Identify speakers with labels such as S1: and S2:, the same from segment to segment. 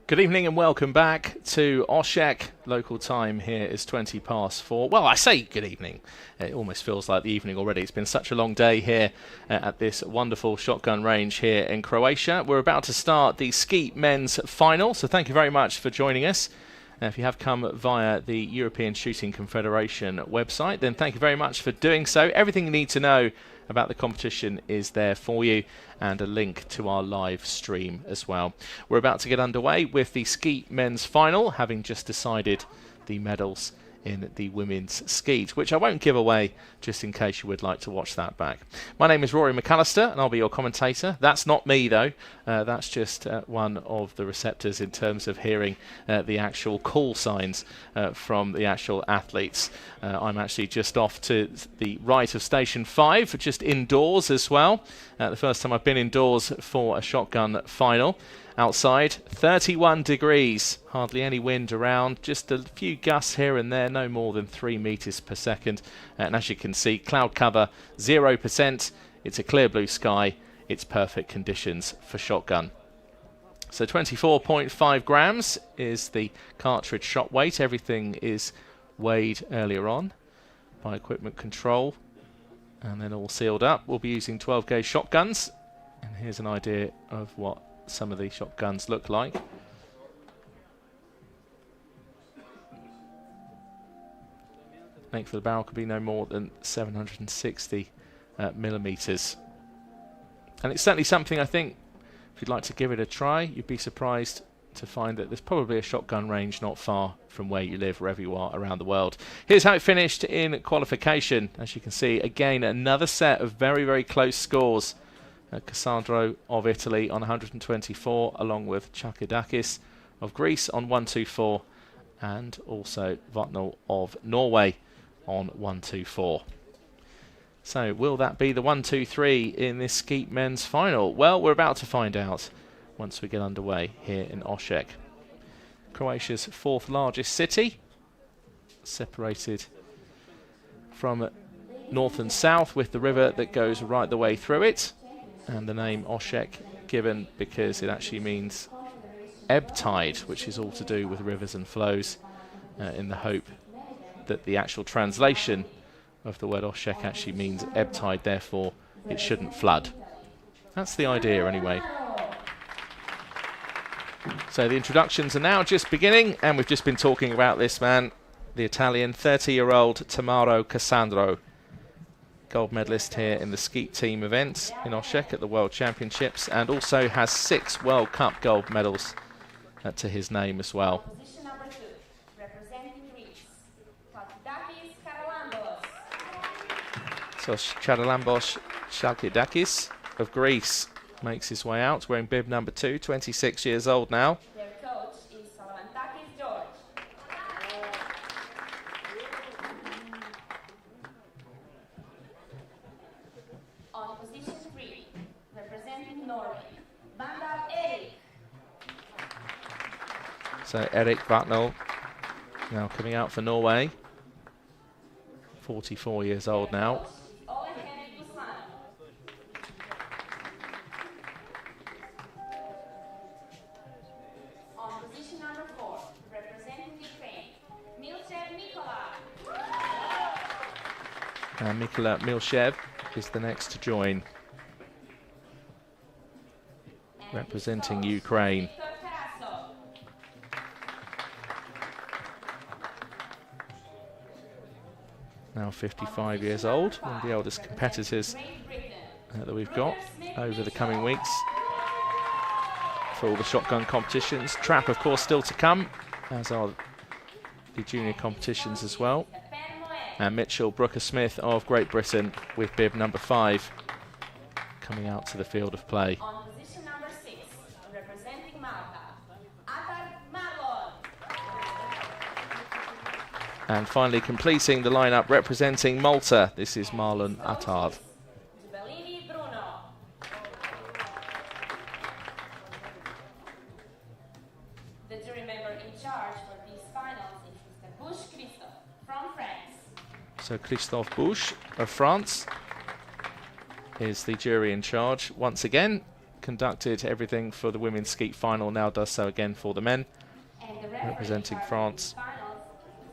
S1: Good evening and welcome back to Oshek. Local time here is 20 past 4. Well, I say good evening. It almost feels like the evening already. It's been such a long day here at this wonderful shotgun range here in Croatia. We're about to start the Skeet Men's Final, so thank you very much for joining us. If you have come via the European Shooting Confederation website, then thank you very much for doing so. Everything you need to know about the competition is there for you, and a link to our live stream as well. We're about to get underway with the Skeet Men's Final, having just decided the medals in the women's skeet, which I won't give away just in case you would like to watch that back. My name is Rory McAllister and I'll be your commentator. That's not me though, that's just one of the receptors in terms of hearing the actual call signs from the actual athletes. I'm actually just off to the right of station 5, just indoors as well. The first time I've been indoors for a shotgun final. Outside, 31 degrees, hardly any wind around, just a few gusts here and there, no more than 3 meters per second. And as you can see, cloud cover 0%. It's a clear blue sky. It's perfect conditions for shotgun. So 24.5 grams is the cartridge shot weight. Everything is weighed earlier on by equipment control and then all sealed up. We'll be using 12 gauge shotguns. And here's an idea of what some of these shotguns look like. Length of the barrel could be no more than 760 millimeters. And it's certainly something I think, if you'd like to give it a try, you'd be surprised to find that there's probably a shotgun range not far from where you live, wherever you are around the world. Here's how it finished in qualification. As you can see, again, another set of very, very close scores. Cassandro of Italy on 124, along with Chakidakis of Greece on 124, and also Vatnal of Norway on 124. So will that be the 1-2-3 in this Skeet Men's Final? Well, we're about to find out once we get underway here in Oshek. Croatia's 4th largest city, separated from north and south with the river that goes right the way through it. And the name Oshek given because it actually means ebb tide, which is all to do with rivers and flows, in the hope that the actual translation of the word Oshek actually means ebb tide, therefore it shouldn't flood. That's the idea anyway. So the introductions are now just beginning, and we've just been talking about this man, the Italian 30-year-old Tamaro Cassandro. Gold medalist here in the skeet team event in Oshek at the World Championships, and also has 6 World Cup gold medals to his name as well.
S2: Position number 2, representing Greece,
S1: So Chadalambos Chalkidakis of Greece makes his way out, wearing bib number 2, 26 years old now.
S2: Their coach is Salamantakis George. On position 3, representing Norway, Vandal Erik.
S1: So Erik Vatnal now coming out for Norway, 44 years old now.
S2: On position number 4, representing Ukraine, Milchev Mikola.
S1: And Mikola Milchev is the next to join, representing Ukraine. Now 55 years old, one of the oldest competitors that we've got over the coming weeks for all the shotgun competitions. Trap, of course, still to come, as are the junior competitions as well. And Mitchell Brooker-Smith of Great Britain with bib number 5 coming out to the field of play.
S2: On position number 6, representing Malta, Atar Marlon.
S1: And finally completing the lineup representing Malta, this is Marlon Attard.
S2: Bellini Bruno. The jury member in charge for these finals is Mr. Bush Christophe from France.
S1: So Christophe Bush of France is the jury in charge once again. conducted everything for the women's skeet final, now does so again for the men,
S2: And the referee
S1: representing
S2: for
S1: France.
S2: the finals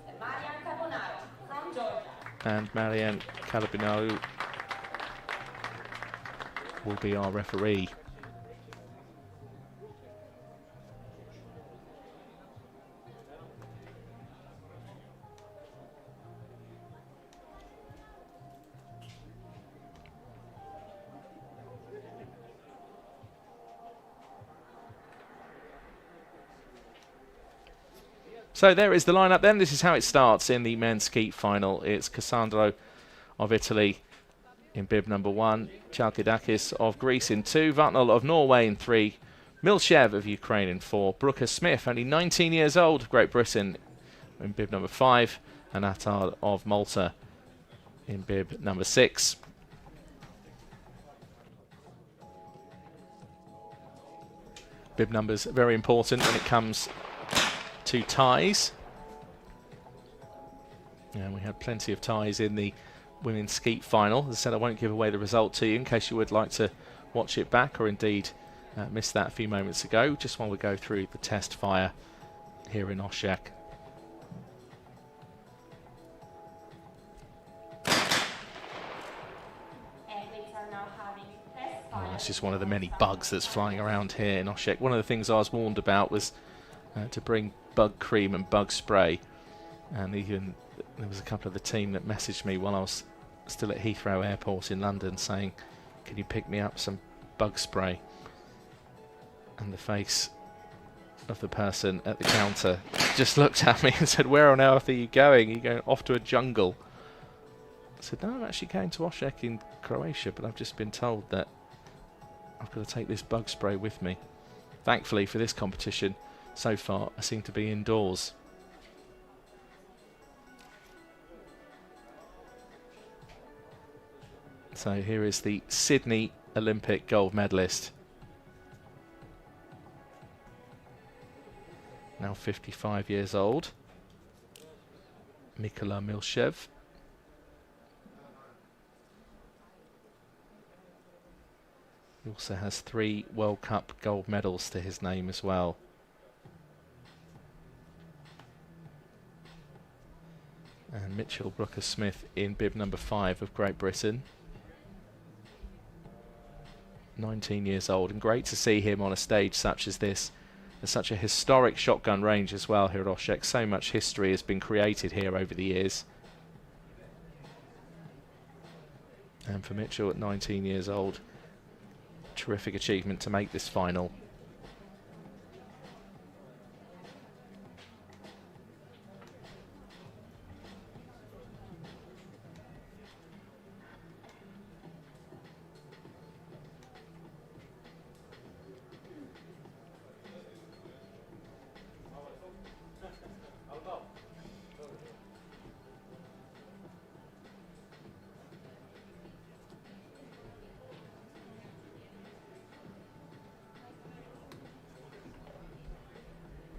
S2: is Marianne Carbonaro from Georgia.
S1: And Marianne Calabinau will be our referee. So there is the lineup then. This is how it starts in the men's skeet final. It's Cassandro of Italy in bib number 1, Chalkidakis of Greece in 2, Vatnal of Norway in 3, Milchev of Ukraine in 4, Brooker Smith, only 19 years old, of Great Britain, in bib number 5, and Attard of Malta in bib number 6. Bib numbers very important when it comes to ties. And we had plenty of ties in the women's skeet final. As I said, I won't give away the result to you in case you would like to watch it back or indeed miss that a few moments ago, just while we go through the test fire here in Oshak. Oh, it's just one of the many bugs that's flying around here in Oshak. One of the things I was warned about was to bring bug cream and bug spray, and even there was a couple of the team that messaged me while I was still at Heathrow Airport in London saying, can you pick me up some bug spray? And the face of the person at the counter just looked at me and said, where on earth are you going? Are you going off to a jungle? I said, no, I'm actually going to Oshak in Croatia, but I've just been told that I've got to take this bug spray with me. Thankfully for this competition, so far I seem to be indoors. So here is the Sydney Olympic gold medalist, now 55 years old, Mikola Milchev. He also has 3 World Cup gold medals to his name as well. And Mitchell Brooker Smith in bib number 5 of Great Britain, 19 years old, and great to see him on a stage such as this. There's such a historic shotgun range as well here at Oshak. So much history has been created here over the years. And for Mitchell at 19 years old, terrific achievement to make this final.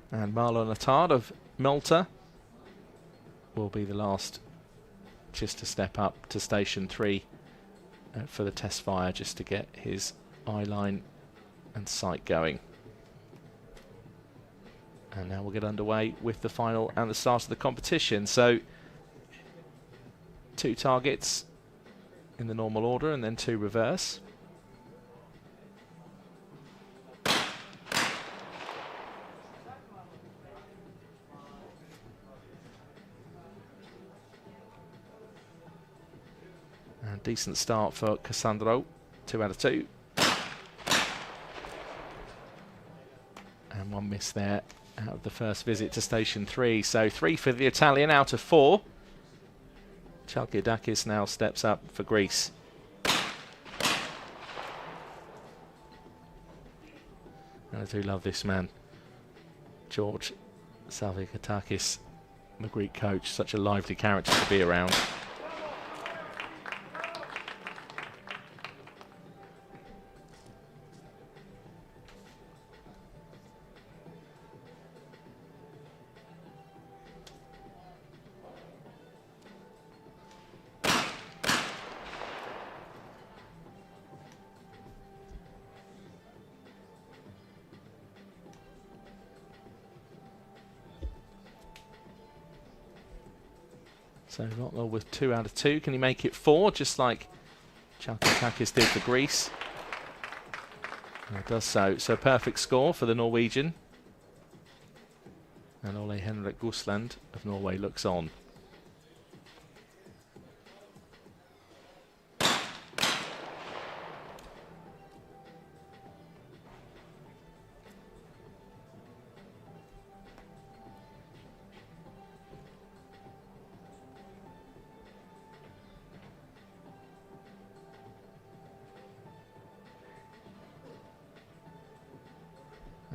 S1: And Marlon Attard of Malta will be the last just to step up to station 3 for the test fire, just to get his eye line and sight going. And now we'll get underway with the final and the start of the competition. So 2 targets in the normal order and then 2 reverse. And decent start for Cassandro, 2 out of 2. And 1 miss there out of the first visit to station 3. So 3 for the Italian out of 4. Chalkidakis now steps up for Greece. And I do love this man, George Salvikatakis, the Greek coach. Such a lively character to be around. So Rotwell with 2 out of 2. Can he make it 4, just like Chalkitakis did for Greece? And it does so. So perfect score for the Norwegian. And Ole Henrik Gusland of Norway looks on.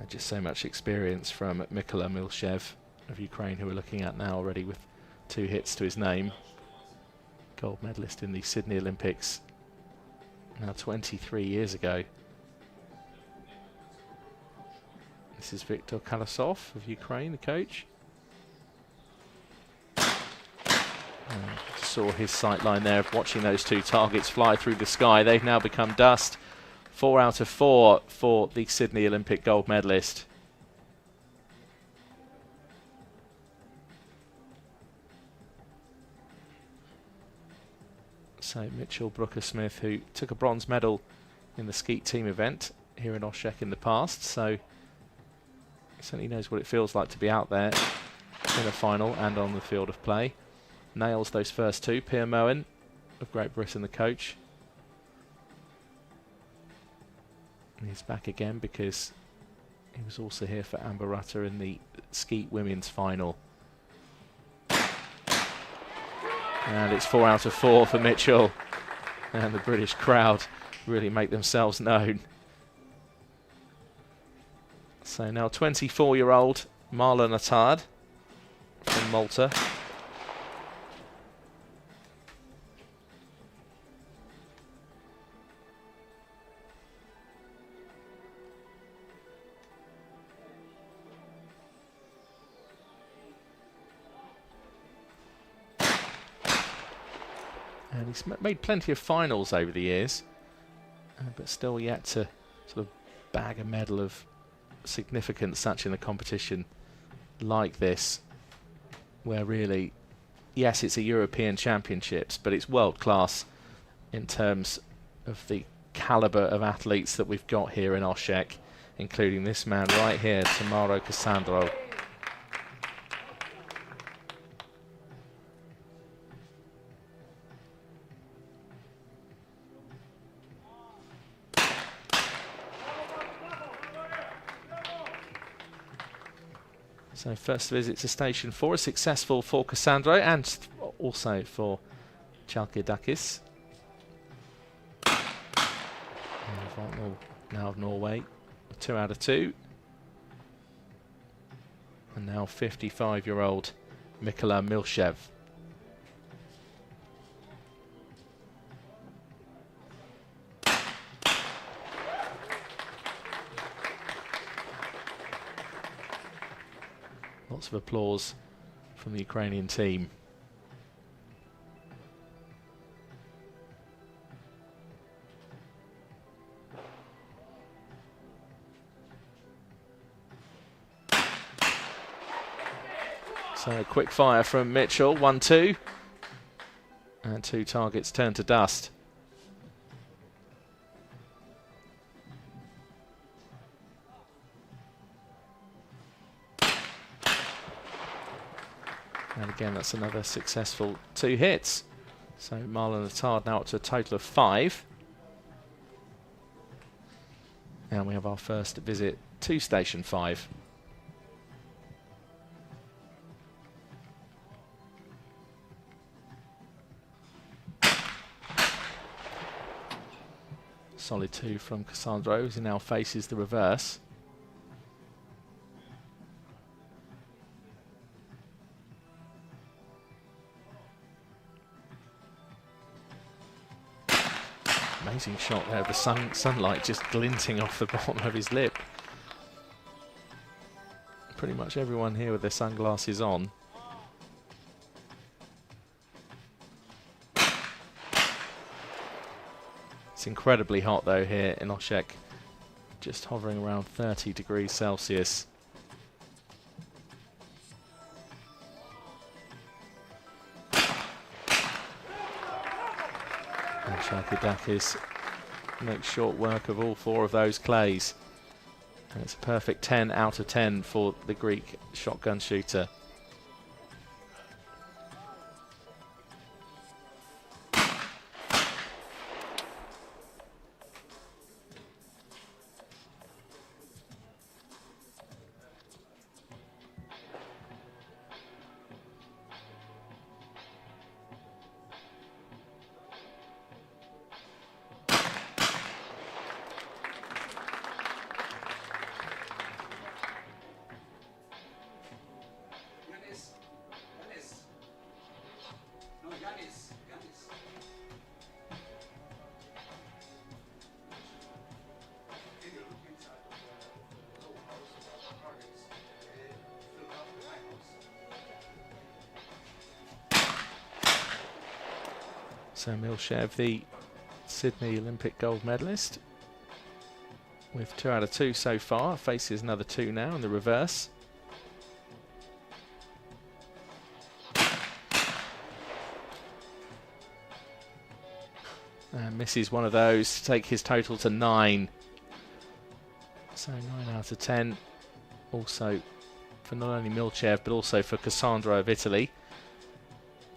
S1: Just so much experience from Mykola Milshev of Ukraine, who we're looking at now already with 2 hits to his name. Gold medalist in the Sydney Olympics now 23 years ago. This is Viktor Kalasov of Ukraine, the coach. Saw his sight line there of watching those 2 targets fly through the sky. They've now become dust. 4 out of 4 for the Sydney Olympic gold medalist. So Mitchell Brooker-Smith, who took a bronze medal in the skeet team event here in Oshek in the past, so certainly knows what it feels like to be out there in a final and on the field of play. Nails those first 2. Pierre Moen of Great Britain, the coach. And he's back again because he was also here for Amber Rutter in the skeet women's final. And it's 4 out of 4 for Mitchell. And the British crowd really make themselves known. So now 24-year-old Marlon Attard from Malta. And he's made plenty of finals over the years, but still yet to sort of bag a medal of significance such in a competition like this, where really, yes, it's a European Championships, but it's world class in terms of the calibre of athletes that we've got here in Oshek, including this man right here, Tamaro Cassandro. So first visit to Station 4 is successful for Cassandro and also for Chalkitakis. Now of Norway, 2 out of 2. And now 55-year-old Mykola Milshev. Lots of applause from the Ukrainian team. So a quick fire from Mitchell, 1-2. And 2 targets turned to dust. And again, that's another successful 2 hits. So Marlon Attard now up to a total of 5. And we have our first visit to Station 5. Solid 2 from Cassandro, as he now faces the reverse. Amazing shot there, the sunlight just glinting off the bottom of his lip. Pretty much everyone here with their sunglasses on. It's incredibly hot though here in Oshek, just hovering around 30 degrees Celsius. Chalkidakis makes short work of all 4 of those clays. And it's a perfect 10 out of 10 for the Greek shotgun shooter. So Milchev, the Sydney Olympic gold medalist, with 2 out of 2 so far, faces another 2 now in the reverse. And misses one of those to take his total to 9. So 9 out of 10 also for not only Milchev but also for Cassandro of Italy.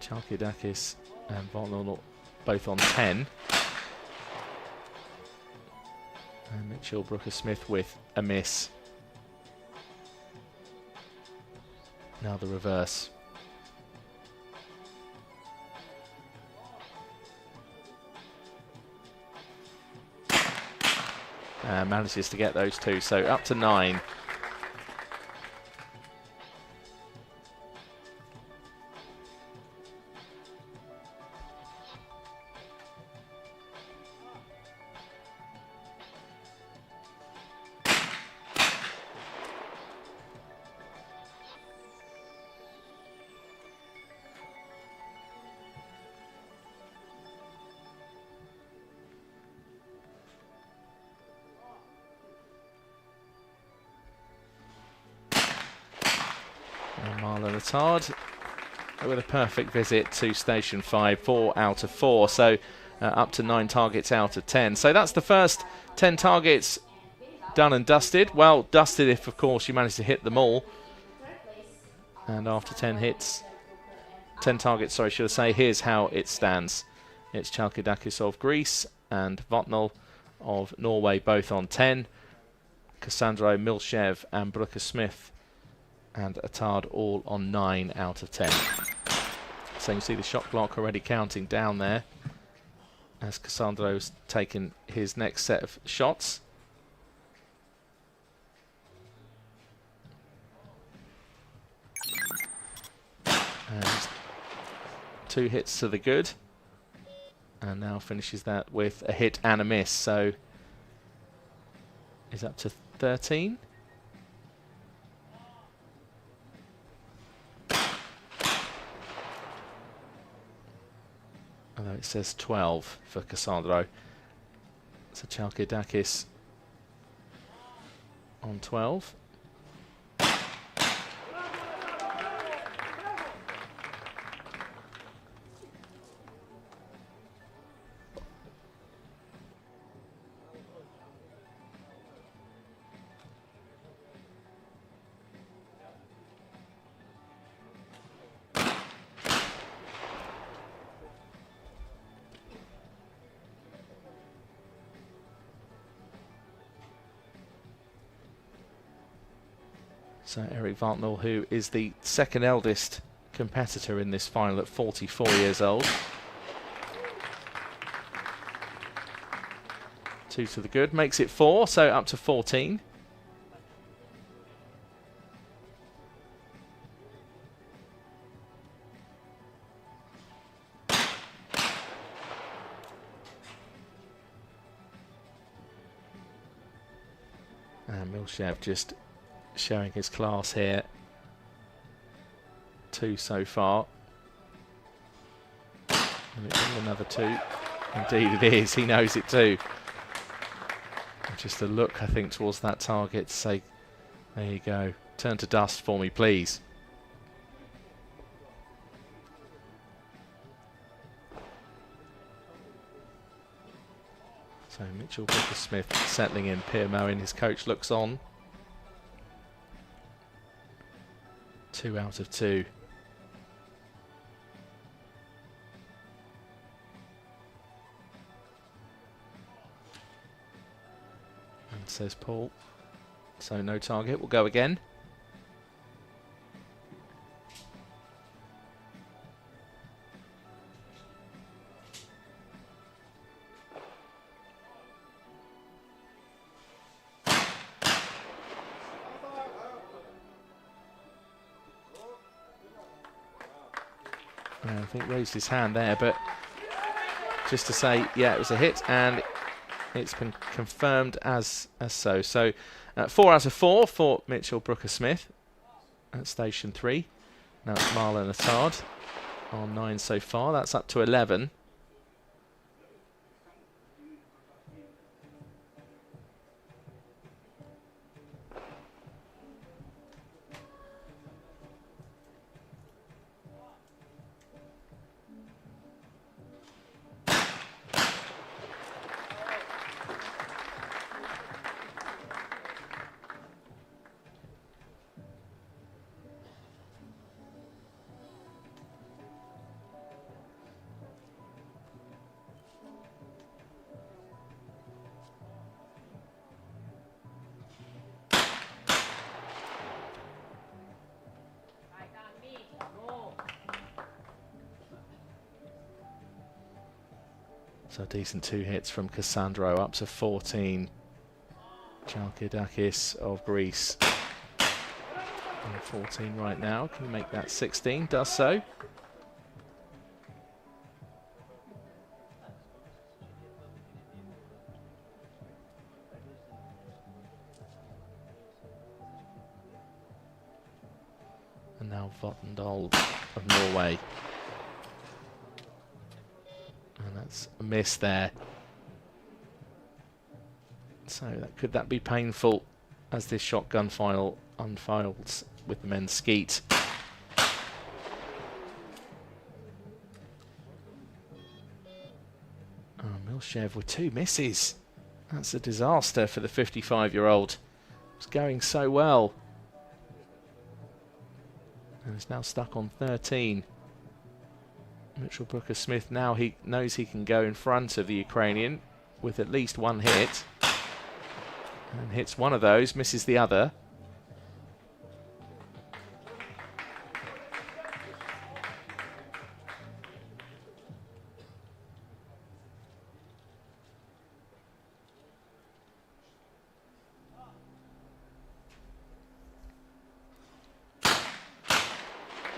S1: Chalkidakis and Votnell both on 10. And Mitchell Brooker-Smith with a miss. Now the reverse. And manages to get those 2, so up to 9. Marlon Attard with a perfect visit to Station 5, 4 out of 4, so up to 9 targets out of 10. So that's the first 10 targets done and dusted. Well, dusted if, of course, you manage to hit them all. And after 10 hits, 10 targets, sorry, should I say, here's how it stands. It's Chalkidakis of Greece and Votnell of Norway both on 10. Cassandro, Milchev and Brooker-Smith and Attard all on 9 out of 10. So you can see the shot clock already counting down there as Cassandro's taken his next set of shots. And 2 hits to the good. And now finishes that with a hit and a miss. So is up to 13. Although it says 12 for Cassandro. So Chalkidakis on 12. So Eric Votnell, who is the second eldest competitor in this final at 44 years old. 2 to the good, makes it 4, so up to 14. And Milchev just showing his class here. 2 so far. And it's another 2. Indeed it is, he knows it too. And just a look, I think, towards that target to say, there you go, turn to dust for me, please. So Mitchell Brooker-Smith settling in, Pierre Moen, his coach, looks on. 2 out of 2. And says Paul. So no target, we'll go again. I think raised his hand there, but just to say, yeah, it was a hit, and it's been confirmed as so. So 4 out of 4 for Mitchell Brooker-Smith at station 3. Now it's Marlon Attard on 9 so far. That's up to 11. So a decent 2 hits from Cassandro, up to 14. Chalkidakis of Greece on 14 right now. Can he make that 16? Does so. And now Votendal of Norway. And that's a miss there. So could that be painful as this shotgun final unfolds with the men's skeet? Oh, Milchev with 2 misses. That's a disaster for the 55-year-old. It's going so well. And is now stuck on 13. Mitchell Brooker-Smith now he knows he can go in front of the Ukrainian with at least 1 hit. And hits one of those, misses the other.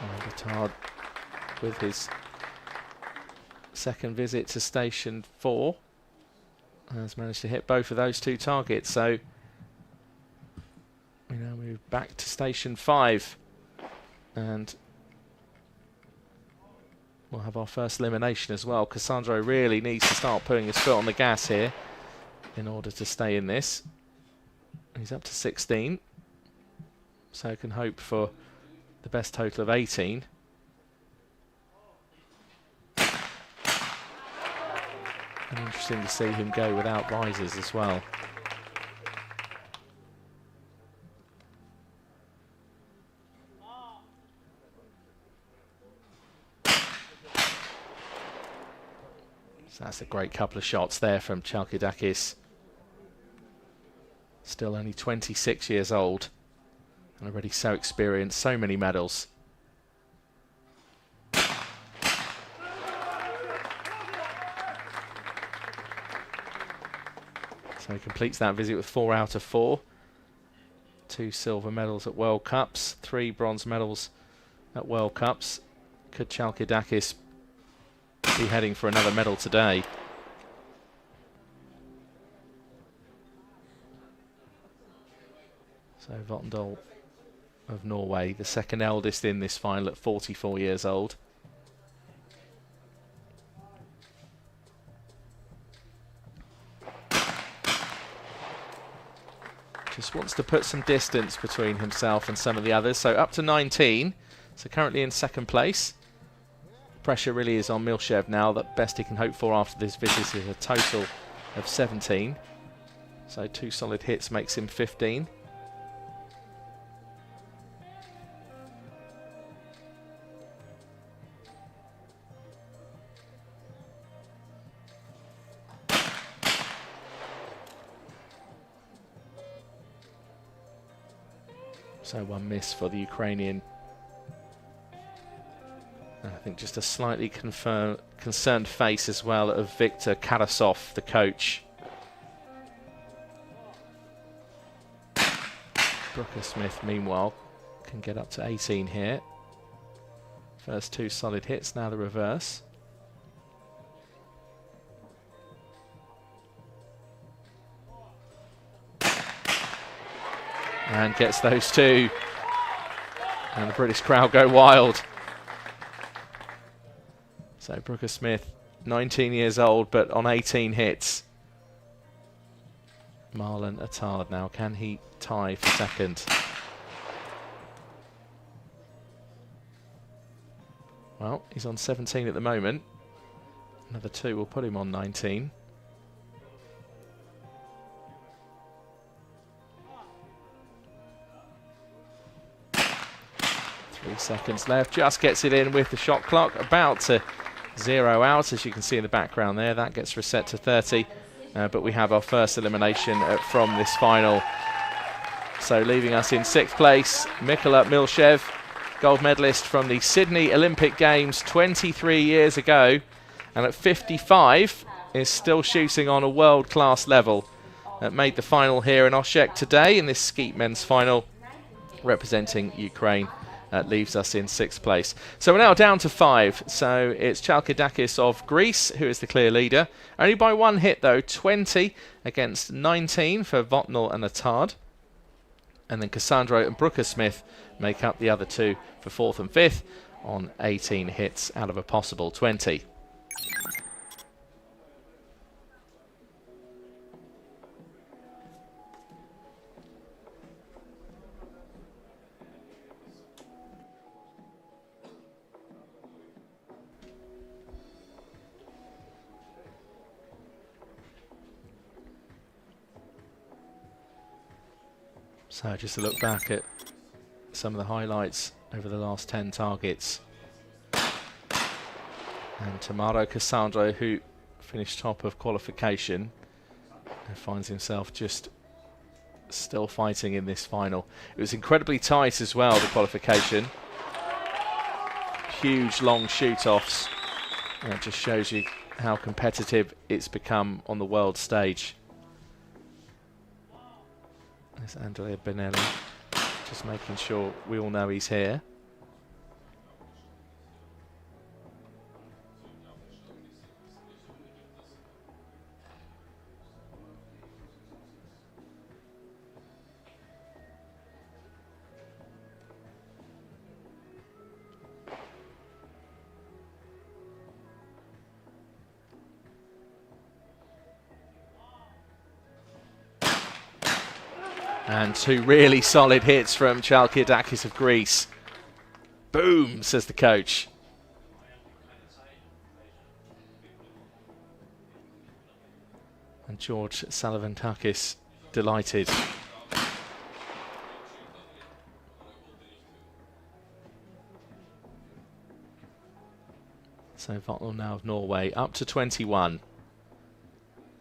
S1: And Attard with his second visit to station 4 has managed to hit both of those 2 targets. So we now move back to station 5 and we'll have our first elimination as well. Cassandro really needs to start putting his foot on the gas here in order to stay in this. He's up to 16, so can hope for the best total of 18. And interesting to see him go without risers as well. So that's a great couple of shots there from Chalkidakis. Still only 26 years old and already so experienced, so many medals. So he completes that visit with 4 out of 4. 2 silver medals at World Cups, 3 bronze medals at World Cups. Could Chalkidakis be heading for another medal today? So Votendal of Norway, the second eldest in this final at 44 years old. Just wants to put some distance between himself and some of the others. So up to 19. So currently in second place. Pressure really is on Milchev now. The best he can hope for after this visit is a total of 17. So 2 solid hits makes him 15. So 1 miss for the Ukrainian. And I think just a slightly concerned face as well of Viktor Karasov, the coach. Brooker Smith, meanwhile, can get up to 18 here. First 2 solid hits, now the reverse. And gets those 2. And the British crowd go wild. So Brooker Smith, 19 years old, but on 18 hits. Marlon Attard now, can he tie for second? Well, he's on 17 at the moment. Another 2 will put him on 19. Seconds left, just gets it in with the shot clock, about to 0 out, as you can see in the background there. That gets reset to 30, but we have our first elimination from this final. So leaving us in 6th place, Mikola Milchev, gold medalist from the Sydney Olympic Games 23 years ago, and at 55 is still shooting on a world-class level. Made the final here in Oshek today in this Skeet Men's Final, representing Ukraine. Leaves us in 6th place. So we're now down to 5. So it's Chalkidakis of Greece who is the clear leader. Only by 1 hit though, 20 against 19 for Votnal and Attard. And then Cassandro and Brooker Smith make up the other 2 for 4th and 5th on 18 hits out of a possible 20. So just to look back at some of the highlights over the last 10 targets. And Tamaro Cassandro, who finished top of qualification, and finds himself just still fighting in this final. It was incredibly tight as well, the qualification. Huge long shoot-offs. And it just shows you how competitive it's become on the world stage. There's Andrea Benelli, just making sure we all know he's here. And 2 really solid hits from Chalkidakis of Greece. Boom, says the coach. And George Salavantakis delighted. So Votnal now of Norway up to 21.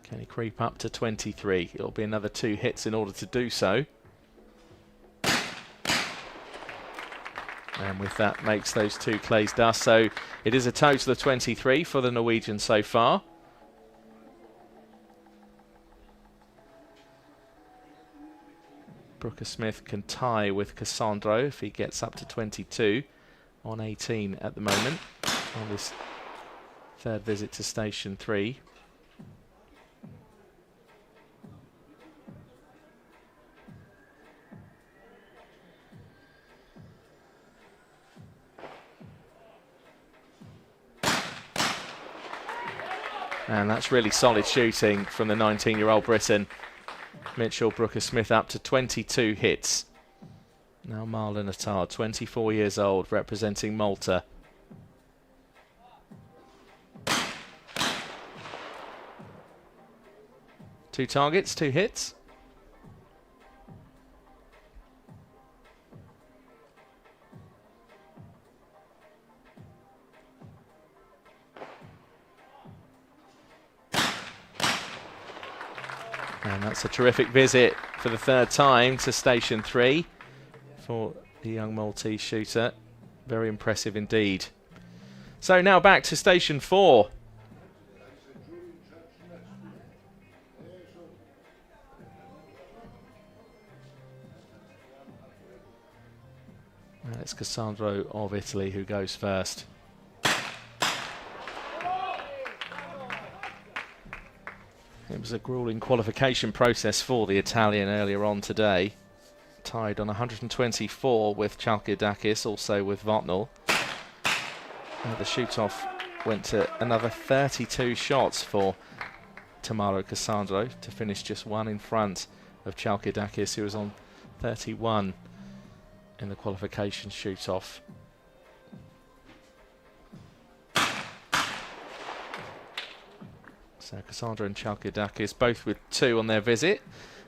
S1: Can he creep up to 23? It'll be another 2 hits in order to do so. And with that makes those 2 clays dust. So it is a total of 23 for the Norwegian so far. Brooker Smith can tie with Cassandro if he gets up to 22 on 18 at the moment on this 3rd visit to Station 3. And that's really solid shooting from the 19-year-old Briton. Mitchell Brooker Smith up to 22 hits. Now Marlon Attard, 24 years old, representing Malta. 2 targets, 2 hits. And that's a terrific visit for the 3rd time to Station 3 for the young Maltese shooter. Very impressive indeed. So now back to Station 4. And it's Cassandro of Italy who goes first. It was a grueling qualification process for the Italian earlier on today. Tied on 124 with Chalkidakis, also with Votnell. The shoot-off went to another 32 shots for Tamaro Cassandro to finish just 1 in front of Chalkidakis, who was on 31 in the qualification shoot-off. So Cassandra and Chalkidakis both with 2 on their visit,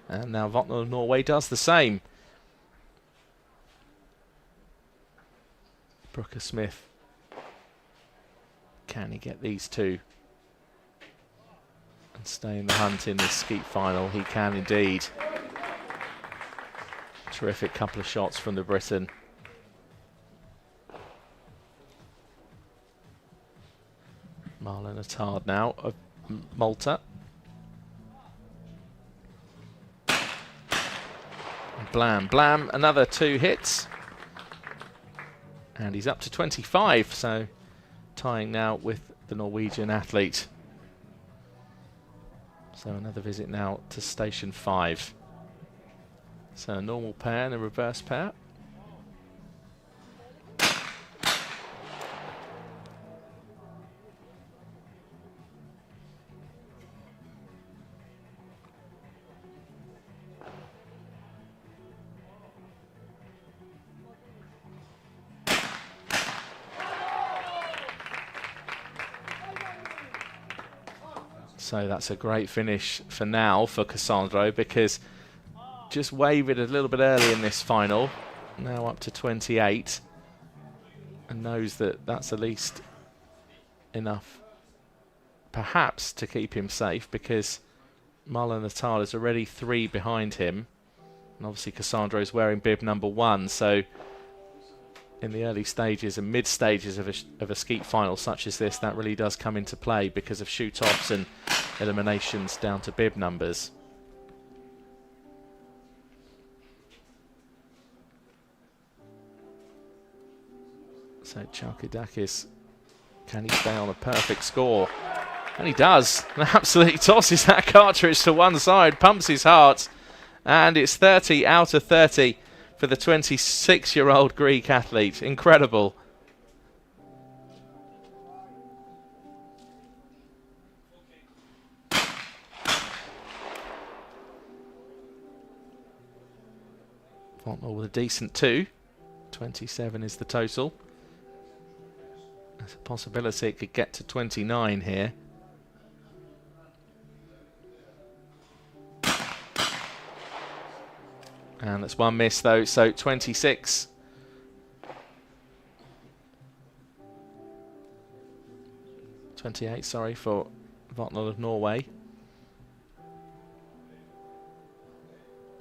S1: and now Votnell of Norway does the same. Brooker Smith, can he get these 2 and stay in the hunt in this Skeet final? He can indeed. Terrific couple of shots from the Briton. Marlon Attard now of Malta. Blam, Blam, another 2 hits. And he's up to 25, so tying now with the Norwegian athlete. So another visit now to Station 5. So a normal pair and a reverse pair. So that's a great finish for now for Cassandro, because just wavered a little bit early in this final, now up to 28, and knows that that's at least enough perhaps to keep him safe, because Marlon Attard is already 3 behind him, and obviously Cassandro is wearing bib number 1, so in the early stages and mid stages of a skeet final such as this, that really does come into play because of shoot-offs and eliminations down to bib numbers. So Chalkidakis, can he stay on a perfect score? And he does. Absolutely tosses that cartridge to one side, pumps his heart, and it's 30 out of 30 for the 26-year-old Greek athlete. Incredible. Votnell with a decent 2. 27 is the total. There's a possibility it could get to 29 here. And that's one miss though, so 26. .28, sorry, for Votnell of Norway.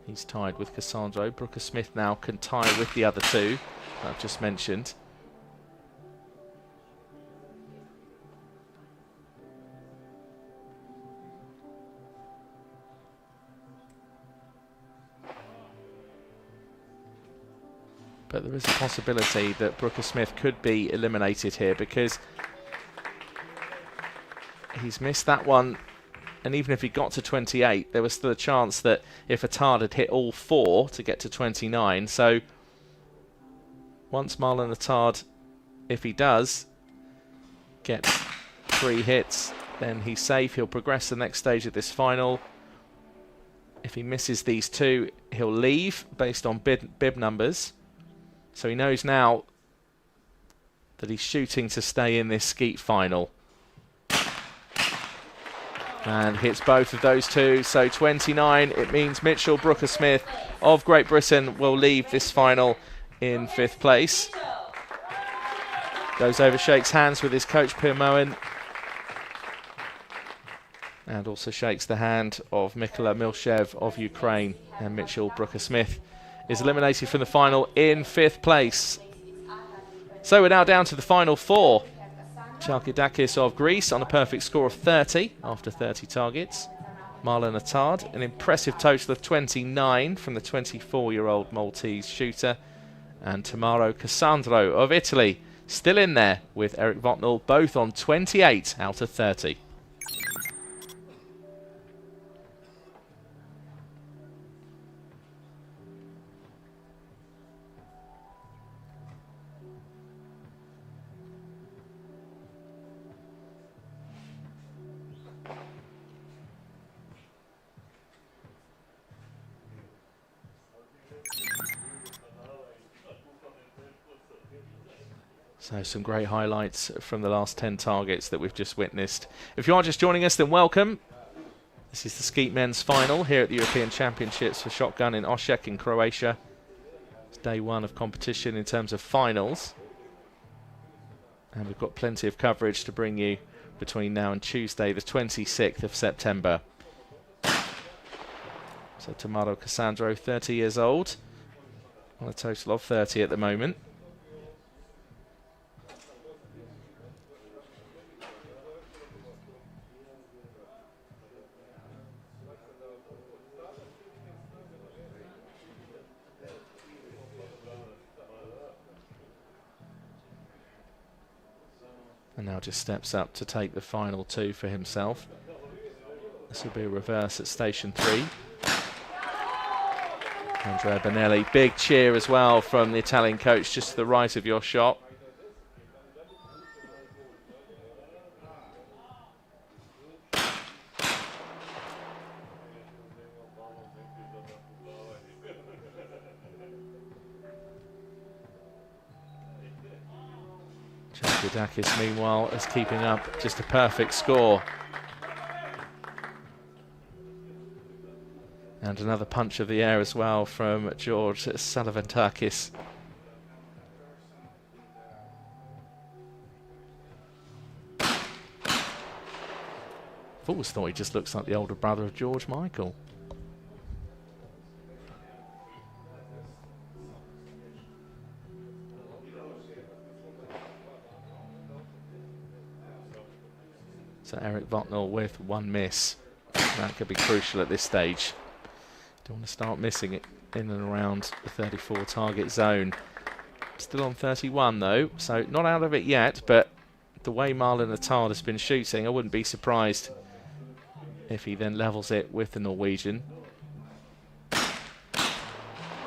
S1: He's tied with Cassandro. Brooker Smith now can tie with the other 2 that I've just mentioned. But there is a possibility that Brooker Smith could be eliminated here, because he's missed that one, and even if he got to 28, there was still a chance that if Attard had hit all 4 to get to 29. So once Marlon Attard, if he does get 3 hits, then he's safe. He'll progress to the next stage of this final. If he misses these 2, he'll leave based on bib numbers. So he knows now that he's shooting to stay in this skeet final. And hits both of those two. So 29, it means Mitchell Brooker-Smith of Great Britain will leave this final in 5th place. Goes over, shakes hands with his coach Pirmoen. And also shakes the hand of Mikola Milshev of Ukraine. And Mitchell Brooker-Smith is eliminated from the final in 5th place. So we're now down to the final 4. Chalkidakis of Greece on a perfect score of 30 after 30 targets. Marlon Attard, an impressive total of 29 from the 24-year-old Maltese shooter. And Tamaro Cassandro of Italy still in there with Eric Votnell, both on 28 out of 30. So some great highlights from the last 10 targets that we've just witnessed. If you are just joining us, then welcome. This is the Skeet Men's Final here at the European Championships for Shotgun in Osijek in Croatia. It's day 1 of competition in terms of finals. And we've got plenty of coverage to bring you between now and Tuesday, the 26th of September. So Tamaro Cassandro, 30 years old, on a total of 30 at the moment. And now just steps up to take the final 2 for himself. This will be a reverse at station 3. Andrea Bonelli, big cheer as well from the Italian coach just to the right of your shot. Chalkidakis, meanwhile, is keeping up just a perfect score. And another punch of the air as well from George Salavantakis. I've always thought he just looks like the older brother of George Michael. So Eric Votnell with 1 miss. That could be crucial at this stage. Don't want to start missing it in and around the 34 target zone. Still on 31 though, so not out of it yet, but the way Marlon Attard has been shooting, I wouldn't be surprised if he then levels it with the Norwegian. And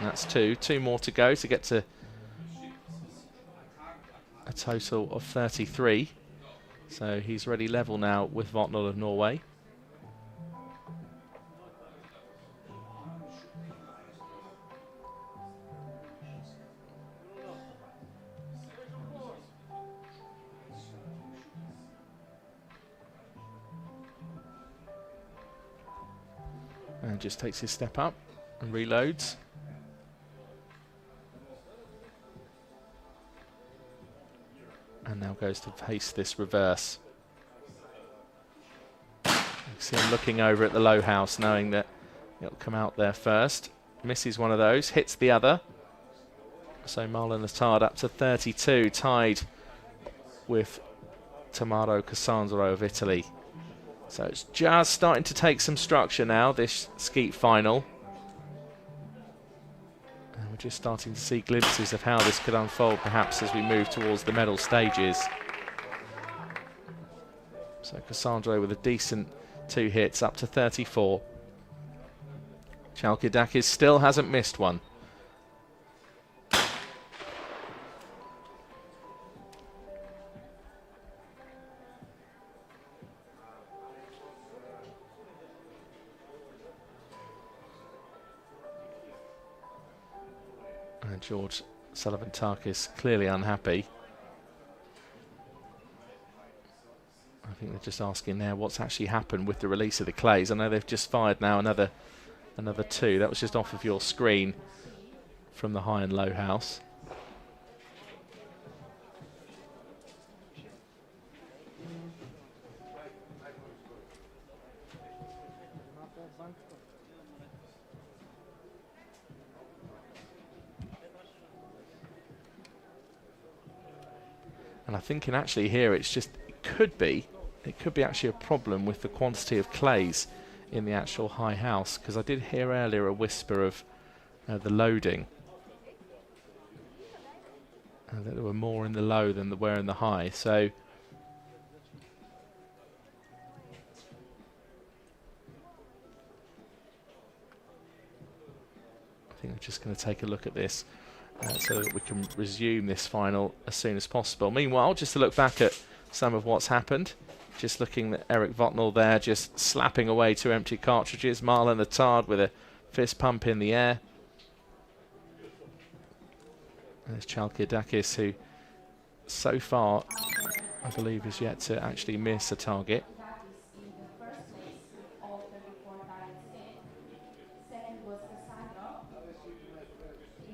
S1: that's 2. 2 more to go to get to a total of 33. So he's ready level now with Votnell of Norway. And just takes his step up and reloads. And now goes to face this reverse. You can see him looking over at the low house, knowing that it'll come out there first. Misses one of those, hits the other. So Marlon Attard up to 32, tied with Tamaro Cassandro of Italy. So it's just starting to take some structure now, this Skeet final. And we're just starting to see glimpses of how this could unfold, perhaps as we move towards the medal stages. So Cassandro with a decent 2 hits, up to 34. Chalkidakis still hasn't missed one. George Salavantakis clearly unhappy. I think they're just asking now what's actually happened with the release of the clays. I know they've just fired now another two. That was just off of your screen from the high and low house. And I'm thinking actually here it could be actually a problem with the quantity of clays in the actual high house, because I did hear earlier a whisper of the loading, and that there were more in the low than there were in the high. So I think we're just going to take a look at this so that we can resume this final as soon as possible. Meanwhile, just to look back at some of what's happened, just looking at Eric Votnell there, just slapping away 2 empty cartridges. Marlon Attard with a fist pump in the air. There's Chalkiadakis, who so far, I believe, is yet to actually miss a target.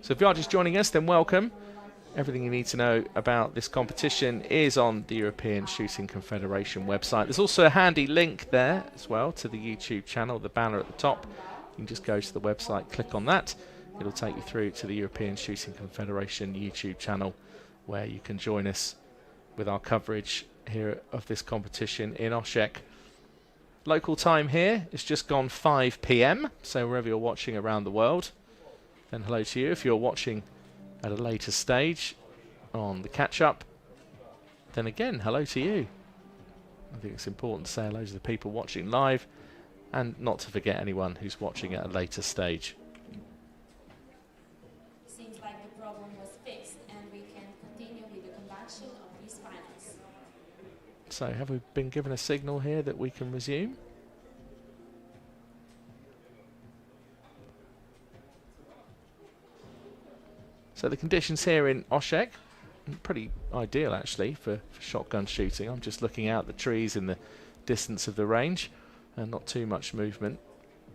S1: So if you are just joining us, then welcome. Everything you need to know about this competition is on the European Shooting Confederation website. There's also a handy link there as well to the YouTube channel, the banner at the top. You can just go to the website, click on that. It'll take you through to the European Shooting Confederation YouTube channel, where you can join us with our coverage here of this competition in Osijek. Local time here is just gone 5 p.m, so wherever you're watching around the world, then hello to you. If you're watching at a later stage on the catch-up, then again, hello to you. I think it's important to say hello to the people watching live, and not to forget anyone who's watching at a later stage.
S2: Seems like the problem was fixed, and we can continue with the conduction of these finals.
S1: So have we been given a signal here that we can resume? So the conditions here in Osijek, pretty ideal actually for shotgun shooting. I'm just looking out the trees in the distance of the range, and not too much movement.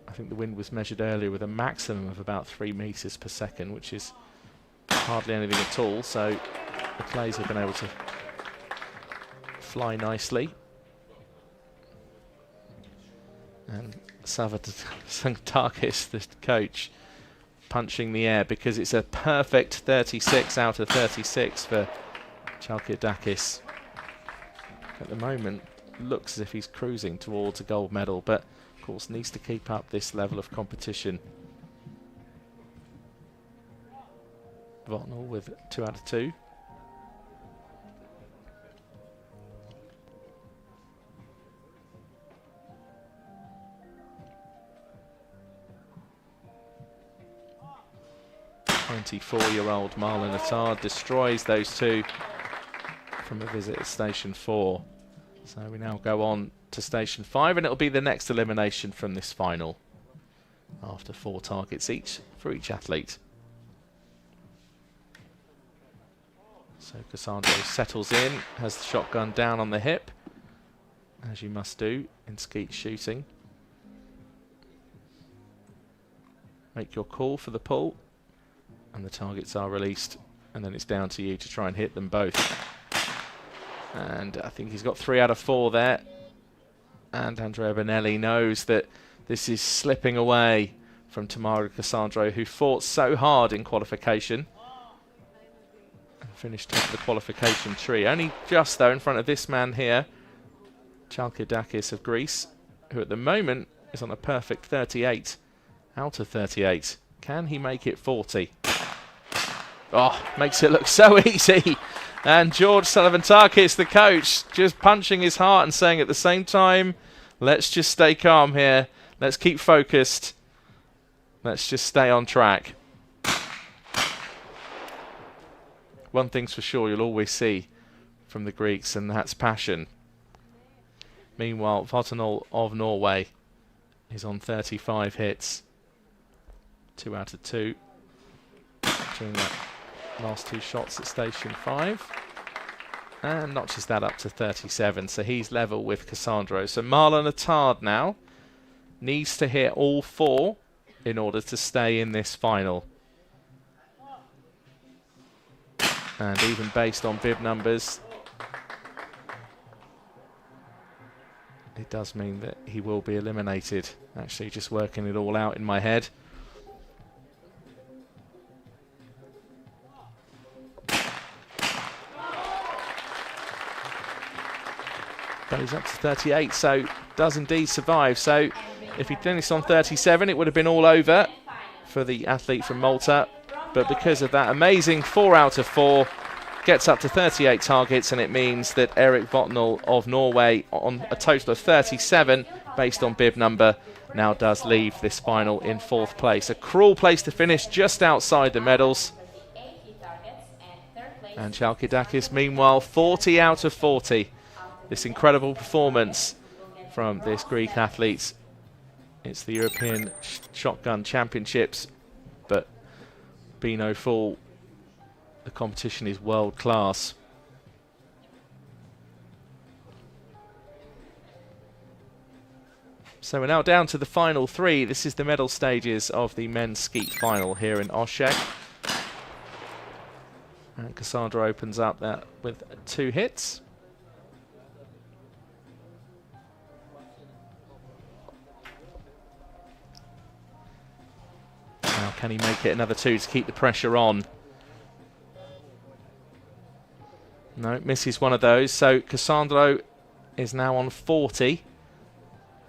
S1: I think the wind was measured earlier with a maximum of about 3 meters per second, which is hardly anything at all. So the clays have been able to fly nicely. And Savantakis, the coach, punching the air, because it's a perfect 36 out of 36 for Chalkiadakis. At the moment, looks as if he's cruising towards a gold medal, but of course needs to keep up this level of competition. Votnell with 2 out of 2. .24-year-old Marlon Attard destroys those two from a visit at Station 4. So we now go on to Station 5, and it'll be the next elimination from this final after 4 targets each for each athlete. So Cassandro settles in, has the shotgun down on the hip, as you must do in skeet shooting. Make your call for the pull, and the targets are released, and then it's down to you to try and hit them both. And I think he's got 3 out of 4 there, and Andrea Bonelli knows that this is slipping away from Tamara Cassandro, who fought so hard in qualification and finished top of the qualification tree. Only just though in front of this man here, Chalkiadakis of Greece, who at the moment is on a perfect 38 out of 38. Can he make it 40? Oh, makes it look so easy. And George Savantakis, the coach, just punching his heart and saying at the same time, let's just stay calm here. Let's keep focused. Let's just stay on track. One thing's for sure, you'll always see from the Greeks, and that's passion. Meanwhile, Votnell of Norway is on 35 hits. 2 out of 2 during that last 2 shots at Station 5. and notches that up to 37. So he's level with Cassandro. So Marlon Attard now needs to hit all 4 in order to stay in this final. And even based on bib numbers, it does mean that he will be eliminated. Actually, just working it all out in my head. Goes up to 38, so does indeed survive. So if he finished on 37, it would have been all over for the athlete from Malta. But because of that amazing 4 out of 4, gets up to 38 targets, and it means that Erik Votnell of Norway, on a total of 37 based on bib number, now does leave this final in 4th place. A cruel place to finish, just outside the medals. And Chalkidakis, meanwhile, 40 out of 40. This incredible performance from this Greek athlete. It's the European Shotgun Championships, but be no fool, the competition is world class. So we're now down to the final 3. This is the medal stages of the men's skeet final here in Osijek. And Cassandra opens up that with 2 hits. Now can he make it another 2 to keep the pressure on? No, misses one of those. So Cassandro is now on 40.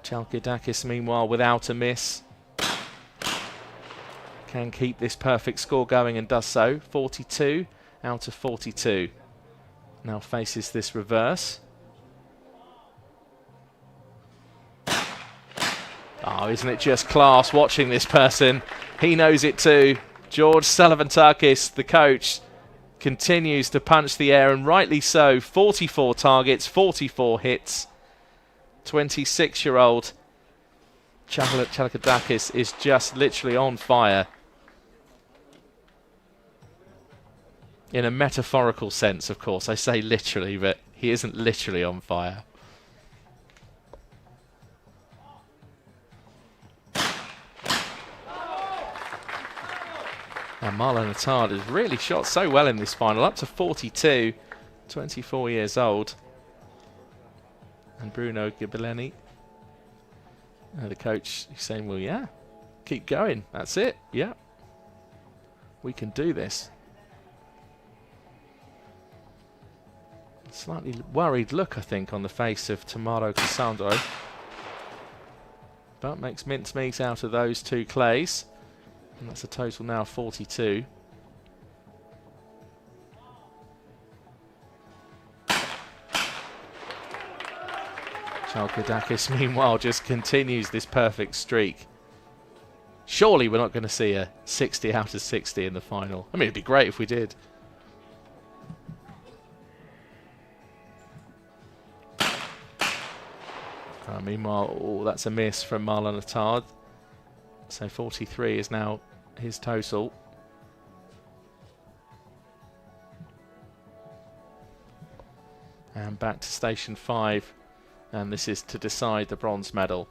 S1: Chalkidakis, meanwhile, without a miss, can keep this perfect score going and does so. 42 out of 42. Now faces this reverse. Oh, isn't it just class watching this person? He knows it too. George Sullivan-Takis, the coach, continues to punch the air, and rightly so. 44 targets, 44 hits. 26-year-old Chalkidakis is just literally on fire. In a metaphorical sense, of course. I say literally, but he isn't literally on fire. And Marlon Attard has really shot so well in this final, up to 42, 24 years old. And Bruno Ghibellini, the coach, is saying, well, yeah, keep going. That's it. Yeah, we can do this. Slightly worried look, I think, on the face of Tommaso Cassandro. But makes mincemeat out of those 2 clays. And that's a total now of 42. Chalkidakis, meanwhile, just continues this perfect streak. Surely we're not going to see a 60 out of 60 in the final. I mean, it'd be great if we did. Meanwhile, oh, that's a miss from Marlon Attard. So 43 is now his total. And back to station 5. And this is to decide the bronze medal.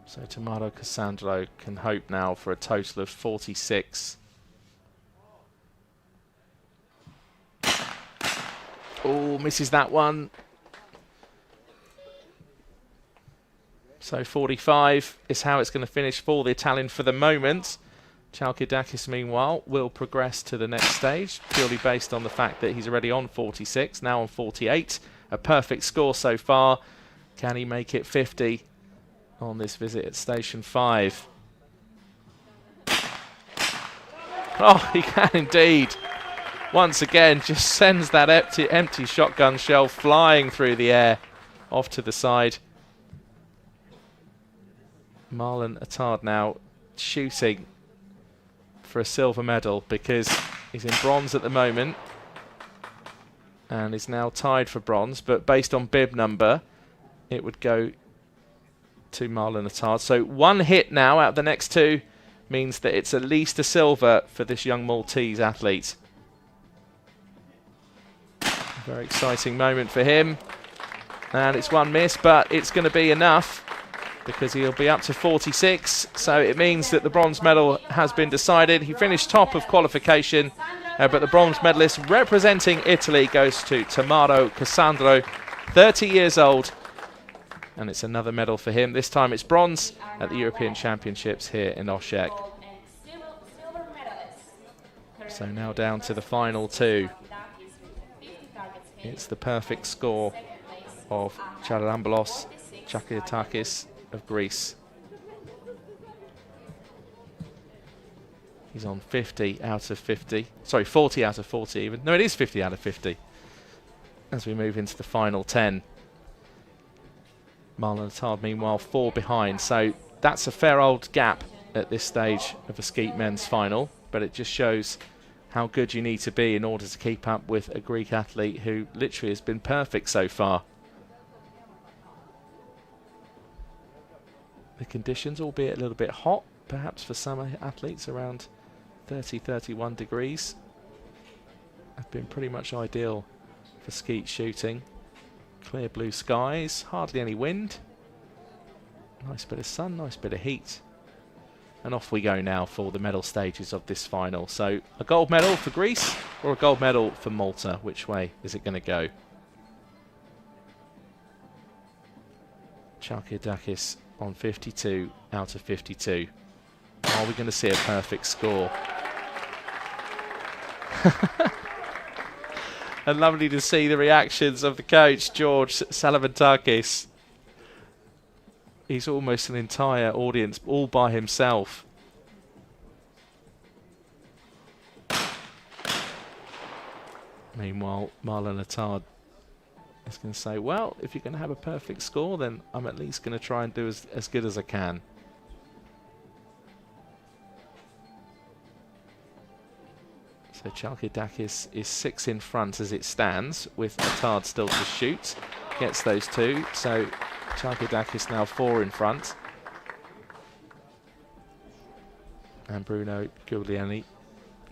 S1: So Tommaso Cassandro can hope now for a total of 46. Oh, misses that one. So 45 is how it's going to finish for the Italian for the moment. Chalkidakis, meanwhile, will progress to the next stage, purely based on the fact that he's already on 46, now on 48. A perfect score so far. Can he make it 50 on this visit at Station 5? Oh, he can indeed. Once again, just sends that empty shotgun shell flying through the air off to the side. Marlon Attard now shooting for a silver medal because he's in bronze at the moment and is now tied for bronze, but based on bib number it would go to Marlon Attard. So 1 hit now out of the next 2 means that it's at least a silver for this young Maltese athlete. Very exciting moment for him. And it's 1 miss, but it's going to be enough because he'll be up to 46. So it means that the bronze medal has been decided. He finished top of qualification, but the bronze medalist representing Italy goes to Tamaro Cassandro, 30 years old. And it's another medal for him. This time it's bronze at the European Championships here in Osijek. So now down to the final 2. It's the perfect score of Charalambos Chakiatakis of Greece. He's on 50 out of 50. Sorry, 40 out of 40 even. No, it is 50 out of 50. As we move into the final 10. Marlon Attard, meanwhile, 4 behind. So that's a fair old gap at this stage of a Skeet Men's Final. But it just shows how good you need to be in order to keep up with a Greek athlete who literally has been perfect so far. The conditions, albeit a little bit hot, perhaps for some athletes, around 30-31 degrees, have been pretty much ideal for skeet shooting. Clear blue skies, hardly any wind. Nice bit of sun, nice bit of heat. And off we go now for the medal stages of this final. So a gold medal for Greece or a gold medal for Malta? Which way is it going to go? Chalkiadakis on 52 out of 52. Are we going to see a perfect score? And lovely to see the reactions of the coach, George Salavantakis. He's almost an entire audience all by himself. Meanwhile, Marlon Attard is going to say, well, if you're going to have a perfect score, then I'm at least going to try and do as good as I can. So Chalkiadakis is 6 in front as it stands, with Attard still to shoot. Gets those 2, so Chalkiadakis now 4 in front. And Bruno Guglielmi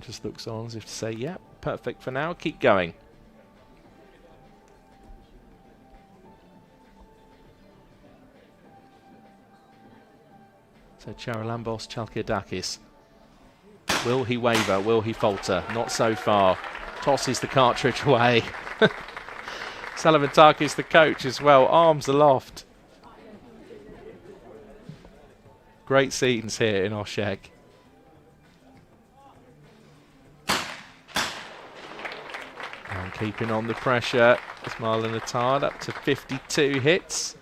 S1: just looks on as if to say, yeah, perfect for now, keep going. So Charalambos Chalkiadakis. Will he waver? Will he falter? Not so far. Tosses the cartridge away. Salavantakis, the coach, as well, arms aloft. Great scenes here in Osijek. And keeping on the pressure is Marlon Attard, up to 52 hits.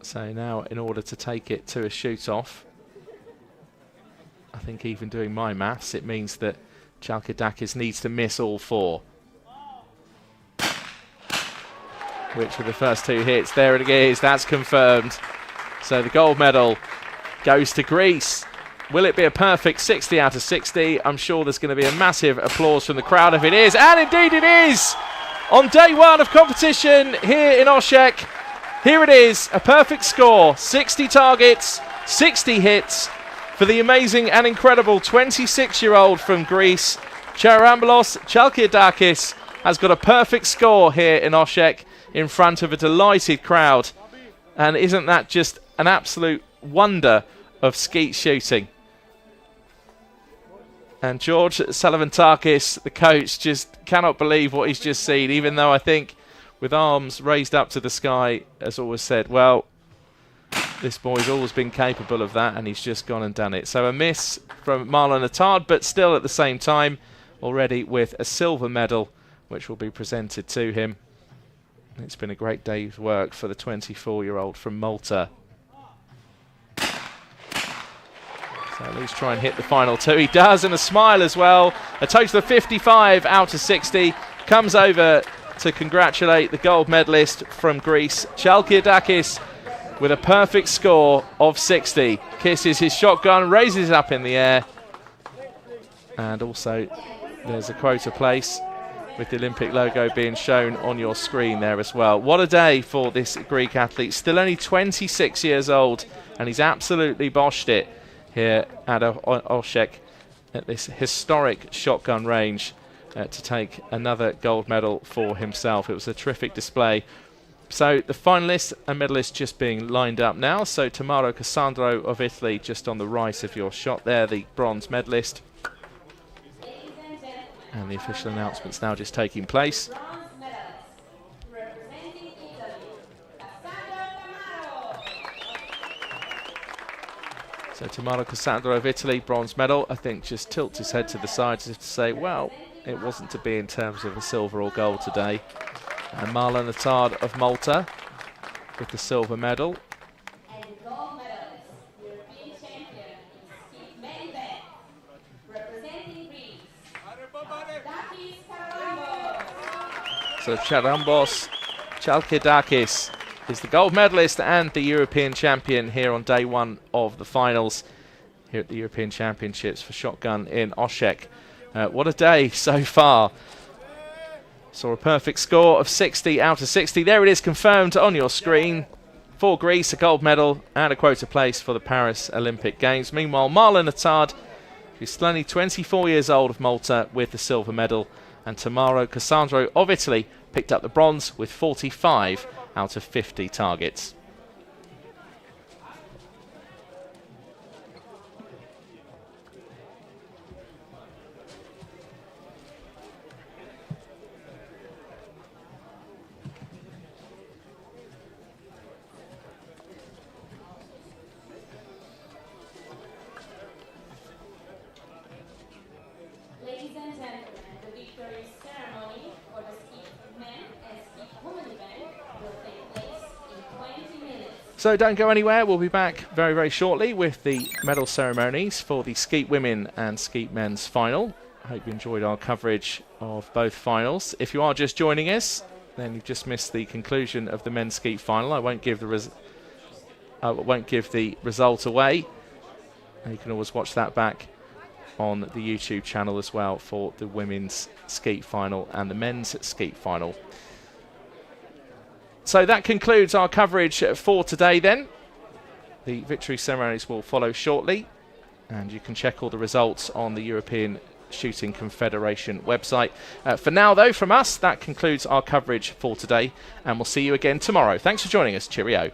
S1: So now, in order to take it to a shoot-off, I think even doing my maths, it means that Chalkiadakis needs to miss all 4. Which were the first 2 hits. There it is, that's confirmed. So the gold medal goes to Greece. Will it be a perfect 60 out of 60? I'm sure there's going to be a massive applause from the crowd if it is. And indeed it is! On day 1 of competition here in Osijek. Here it is, a perfect score. 60 targets, 60 hits for the amazing and incredible 26-year-old from Greece. Charalambos Chalkiadakis has got a perfect score here in Osijek in front of a delighted crowd. And isn't that just an absolute wonder of skeet shooting? And George Salavantakis, the coach, just cannot believe what he's just seen, even though I think with arms raised up to the sky, as always said, well, this boy's always been capable of that, and he's just gone and done it. So a miss from Marlon Attard, but still at the same time, already with a silver medal, which will be presented to him. It's been a great day's work for the 24-year-old from Malta. So at least try and hit the final 2. He does, and a smile as well. A total of 55 out of 60. Comes over to congratulate the gold medalist from Greece, Chalkiadakis, with a perfect score of 60. Kisses his shotgun, raises it up in the air. And also, there's a quota place with the Olympic logo being shown on your screen there as well. What a day for this Greek athlete, still only 26 years old, and he's absolutely boshed it here at Oshek at this historic shotgun range to take another gold medal for himself. It was a terrific display. So the finalists and medalists just being lined up now. So Tamaro Cassandro of Italy just on the right of your shot there, the bronze medalist. And the official announcements now just taking place. So Tamaro Cassandro of Italy, bronze medal. I think just tilts his head to the side as if to say, well, it wasn't to be in terms of a silver or gold today. And Marlon Attard of Malta with the silver medal.
S2: And the gold medalist, European champion, Skeet Men Final, representing Greece,
S1: So Charambos Chalkidakis is the gold medalist and the European champion here on day one of the finals here at the European Championships for shotgun in Oshek. What a day so far. Saw a perfect score of 60 out of 60. There it is, confirmed on your screen. For Greece, a gold medal and a quota place for the Paris Olympic Games. Meanwhile, Marlon Attard, who's still only 24 years old, of Malta with the silver medal. And Tamaro Cassandro of Italy picked up the bronze with 45 out of 50 targets.
S2: Ladies and gentlemen, the victory ceremony for the Skeet Men and Skeet Women event will take place in 20 minutes.
S1: So don't go anywhere. We'll be back very, very shortly with the medal ceremonies for the Skeet Women and Skeet Men's final. I hope you enjoyed our coverage of both finals. If you are just joining us, then you've just missed the conclusion of the men's skeet final. I won't give the result away. You can always watch that back on the YouTube channel as well for the women's skeet final and the men's skeet final. So that concludes our coverage for today then. The victory ceremonies will follow shortly, and you can check all the results on the European Shooting Confederation website. For now though, from us, that concludes our coverage for today, and we'll see you again tomorrow. Thanks for joining us. Cheerio.